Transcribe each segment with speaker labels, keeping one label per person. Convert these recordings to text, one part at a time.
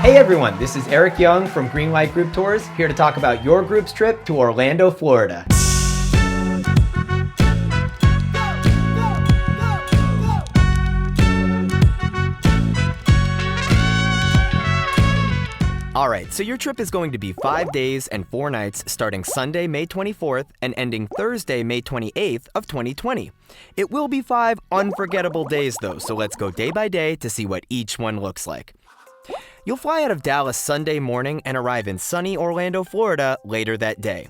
Speaker 1: Hey everyone, this is Eric Young from Greenlight Group Tours, here to talk about your group's trip to Orlando, Florida. Alright, so your trip is going to be 5 days and 4 nights starting Sunday, May 24th and ending Thursday, May 28th of 2020. It will be 5 unforgettable days though, so let's go day by day to see what each one looks like. You'll fly out of Dallas Sunday morning and arrive in sunny Orlando, Florida later that day.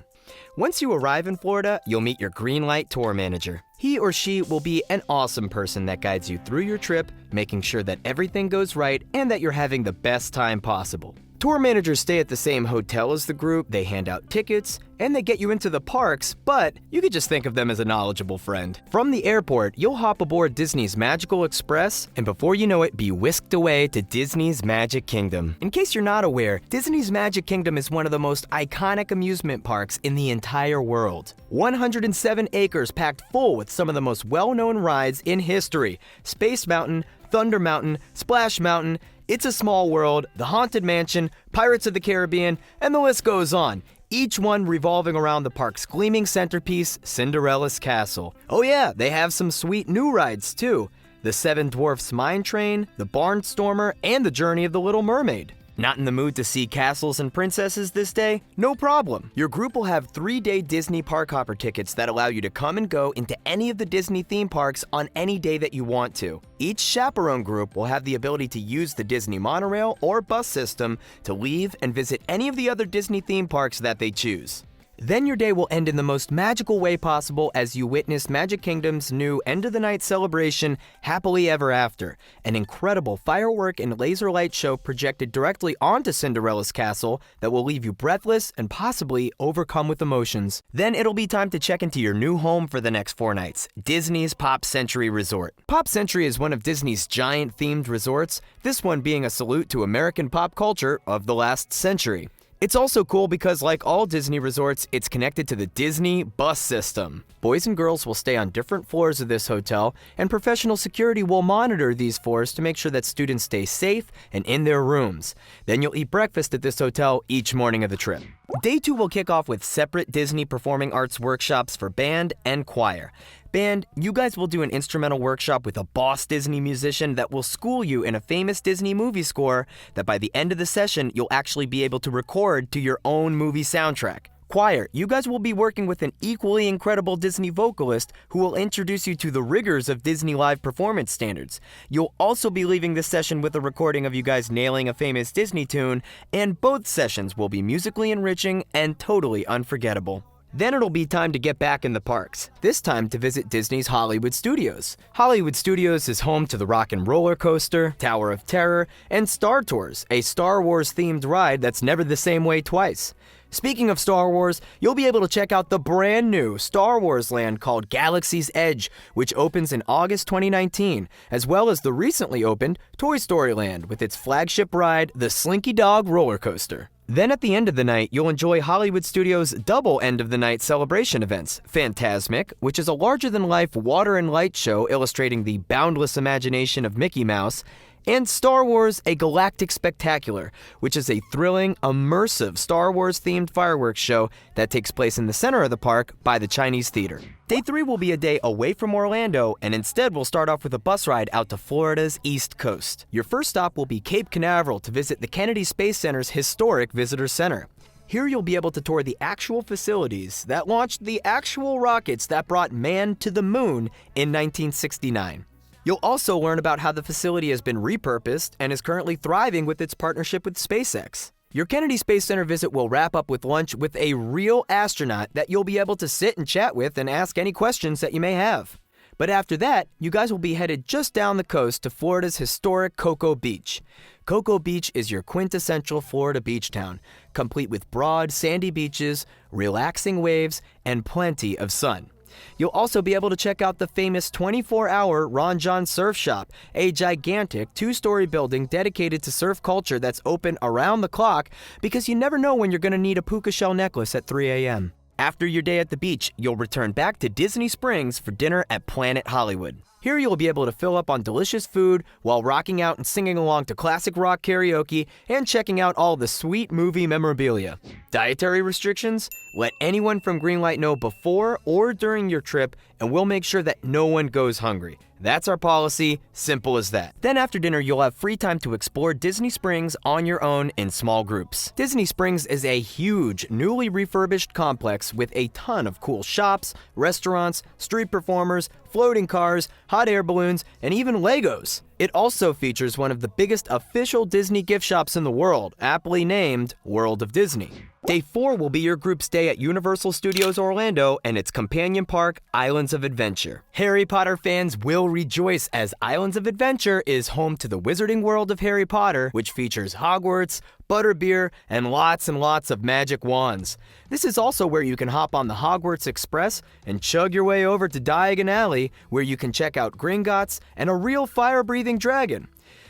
Speaker 1: Once you arrive in Florida, you'll meet your Greenlight tour manager. He or she will be an awesome person that guides you through your trip, making sure that everything goes right and that you're having the best time possible. Tour managers stay at the same hotel as the group, they hand out tickets, and they get you into the parks, but you could just think of them as a knowledgeable friend. From the airport, you'll hop aboard Disney's Magical Express, and before you know it, be whisked away to Disney's Magic Kingdom. In case you're not aware, Disney's Magic Kingdom is one of the most iconic amusement parks in the entire world. 107 acres packed full with some of the most well-known rides in history: Space Mountain, Thunder Mountain, Splash Mountain, It's a Small World, The Haunted Mansion, Pirates of the Caribbean, and the list goes on. Each one revolving around the park's gleaming centerpiece, Cinderella's Castle. Oh yeah, they have some sweet new rides too. The Seven Dwarfs Mine Train, the Barnstormer, and the Journey of the Little Mermaid. Not in the mood to see castles and princesses this day? No problem. Your group will have 3-day Disney Park Hopper tickets that allow you to come and go into any of the Disney theme parks on any day that you want to. Each chaperone group will have the ability to use the Disney monorail or bus system to leave and visit any of the other Disney theme parks that they choose. Then your day will end in the most magical way possible as you witness Magic Kingdom's new end-of-the-night celebration, Happily Ever After, an incredible firework and laser light show projected directly onto Cinderella's castle that will leave you breathless and possibly overcome with emotions. Then it'll be time to check into your new home for the next 4 nights, Disney's Pop Century Resort. Pop Century is one of Disney's giant themed resorts, this one being a salute to American pop culture of the last century. It's also cool because, like all Disney resorts, it's connected to the Disney bus system. Boys and girls will stay on different floors of this hotel, and professional security will monitor these floors to make sure that students stay safe and in their rooms. Then you'll eat breakfast at this hotel each morning of the trip. Day 2 will kick off with separate Disney Performing Arts workshops for band and choir. Band, you guys will do an instrumental workshop with a boss Disney musician that will school you in a famous Disney movie score that by the end of the session, you'll actually be able to record to your own movie soundtrack. Choir, you guys will be working with an equally incredible Disney vocalist who will introduce you to the rigors of Disney live performance standards. You'll also be leaving this session with a recording of you guys nailing a famous Disney tune, and both sessions will be musically enriching and totally unforgettable. Then it'll be time to get back in the parks, this time to visit Disney's Hollywood Studios. Hollywood Studios is home to the Rock and Roller Coaster, Tower of Terror, and Star Tours, a Star Wars-themed ride that's never the same way twice. Speaking of Star Wars, you'll be able to check out the brand new Star Wars land called Galaxy's Edge, which opens in August 2019, as well as the recently opened Toy Story Land with its flagship ride, the Slinky Dog Roller Coaster. Then at the end of the night, you'll enjoy Hollywood Studios' double end-of-the-night celebration events, Fantasmic, which is a larger-than-life water and light show illustrating the boundless imagination of Mickey Mouse, and Star Wars: A Galactic Spectacular, which is a thrilling, immersive Star Wars-themed fireworks show that takes place in the center of the park by the Chinese Theater. Day 3 will be a day away from Orlando, and instead we'll start off with a bus ride out to Florida's East Coast. Your first stop will be Cape Canaveral to visit the Kennedy Space Center's historic visitor center. Here you'll be able to tour the actual facilities that launched the actual rockets that brought man to the moon in 1969. You'll also learn about how the facility has been repurposed and is currently thriving with its partnership with SpaceX. Your Kennedy Space Center visit will wrap up with lunch with a real astronaut that you'll be able to sit and chat with and ask any questions that you may have. But after that, you guys will be headed just down the coast to Florida's historic Cocoa Beach. Cocoa Beach is your quintessential Florida beach town, complete with broad, sandy beaches, relaxing waves, and plenty of sun. You'll also be able to check out the famous 24-hour Ron Jon Surf Shop, a gigantic 2-story building dedicated to surf culture that's open around the clock because you never know when you're going to need a puka shell necklace at 3 a.m. After your day at the beach, you'll return back to Disney Springs for dinner at Planet Hollywood. Here you'll be able to fill up on delicious food while rocking out and singing along to classic rock karaoke and checking out all the sweet movie memorabilia. Dietary restrictions? Let anyone from Greenlight know before or during your trip, and we'll make sure that no one goes hungry. That's our policy, simple as that. Then after dinner, you'll have free time to explore Disney Springs on your own in small groups. Disney Springs is a huge, newly refurbished complex with a ton of cool shops, restaurants, street performers, floating cars, hot air balloons, and even Legos. It also features one of the biggest official Disney gift shops in the world, aptly named World of Disney. Day 4 will be your group stay at Universal Studios Orlando and its companion park, Islands of Adventure. Harry Potter fans will rejoice as Islands of Adventure is home to the Wizarding World of Harry Potter, which features Hogwarts, butterbeer, and lots of magic wands. This is also where you can hop on the Hogwarts Express and chug your way over to Diagon Alley, where you can check out Gringotts and a real fire-breathing dragon.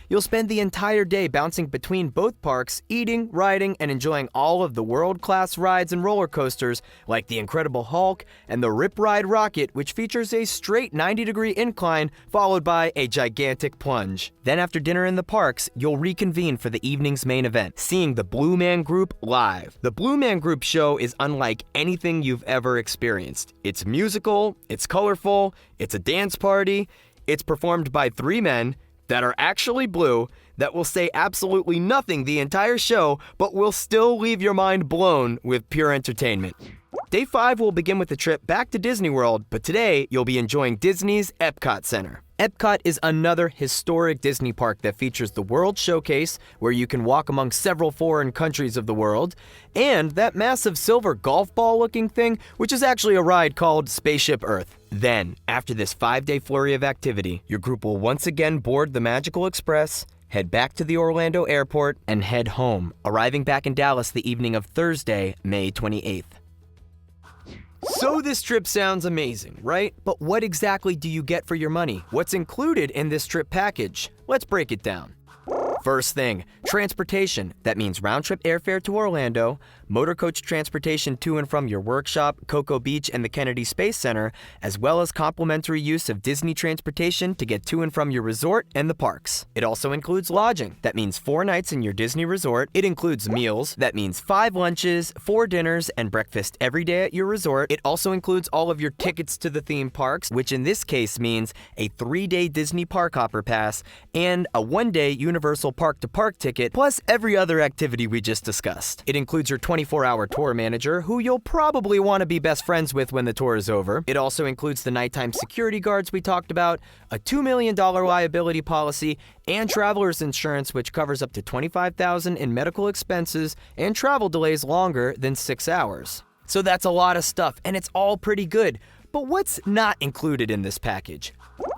Speaker 1: You'll spend the entire day bouncing between both parks, eating, riding, and enjoying all of the world-class rides and roller coasters like the Incredible Hulk and the Rip Ride Rocket, which features a straight 90-degree incline followed by a gigantic plunge. Then after dinner in the parks, you'll reconvene for the evening's main event, seeing the Blue Man Group live. The Blue Man Group show is unlike anything you've ever experienced. It's musical, it's colorful, it's a dance party, it's performed by 3 men that are actually blue, that will say absolutely nothing the entire show, but will still leave your mind blown with pure entertainment. Day 5 will begin with a trip back to Disney World, but today you'll be enjoying Disney's Epcot Center. Epcot is another historic Disney park that features the World Showcase, where you can walk among several foreign countries of the world, and that massive silver golf ball looking thing, which is actually a ride called Spaceship Earth. Then, after this 5-day flurry of activity, your group will once again board the Magical Express, head back to the Orlando airport, and head home, arriving back in Dallas the evening of Thursday, May 28th. So this trip sounds amazing, right? But what exactly do you get for your money? What's included in this trip package? Let's break it down. First thing, transportation. That means round-trip airfare to Orlando, motor coach transportation to and from your workshop, Cocoa Beach, and the Kennedy Space Center, as well as complimentary use of Disney transportation to get to and from your resort and the parks. It also includes lodging. That means 4 nights in your Disney resort. It includes meals. That means 5 lunches, 4 dinners, and breakfast every day at your resort. It also includes all of your tickets to the theme parks, which in this case means a 3-day Disney Park Hopper Pass and a 1-day Universal Park-to-Park ticket, plus every other activity we just discussed. It includes your 24-hour tour manager, who you'll probably want to be best friends with when the tour is over. It also includes the nighttime security guards we talked about, a $2 million liability policy, and traveler's insurance, which covers up to $25,000 in medical expenses and travel delays longer than 6 hours. So that's a lot of stuff, and it's all pretty good. But what's not included in this package?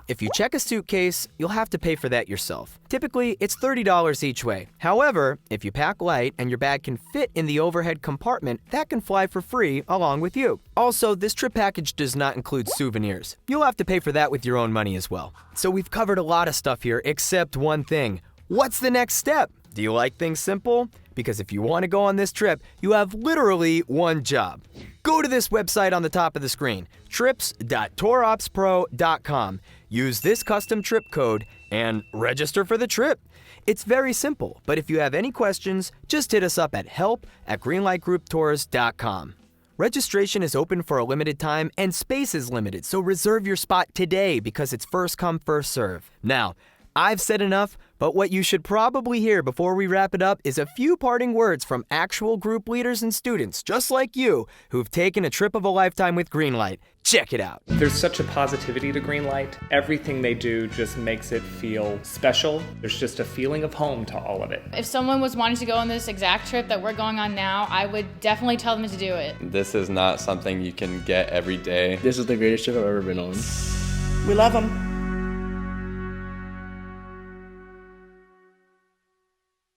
Speaker 1: If you check a suitcase, you'll have to pay for that yourself. Typically, it's $30 each way. However, if you pack light and your bag can fit in the overhead compartment, that can fly for free along with you. Also, this trip package does not include souvenirs. You'll have to pay for that with your own money as well. So we've covered a lot of stuff here, except one thing. What's the next step? Do you like things simple? Because if you want to go on this trip, you have literally one job. Go to this website on the top of the screen, trips.touropspro.com. Use this custom trip code and register for the trip. It's very simple, but if you have any questions, just hit us up at help@greenlightgrouptours.com. Registration is open for a limited time and space is limited, so reserve your spot today because it's first come, first serve. Now, I've said enough, but what you should probably hear before we wrap it up is a few parting words from actual group leaders and students, just like you, who've taken a trip of a lifetime with Greenlight. Check it out.
Speaker 2: There's such a positivity to Greenlight. Everything they do just makes it feel special. There's just a feeling of home to all of it.
Speaker 3: If someone was wanting to go on this exact trip that we're going on now, I would definitely tell them to do it.
Speaker 4: This is not something you can get every day.
Speaker 5: This is the greatest trip I've ever been on.
Speaker 6: We love them.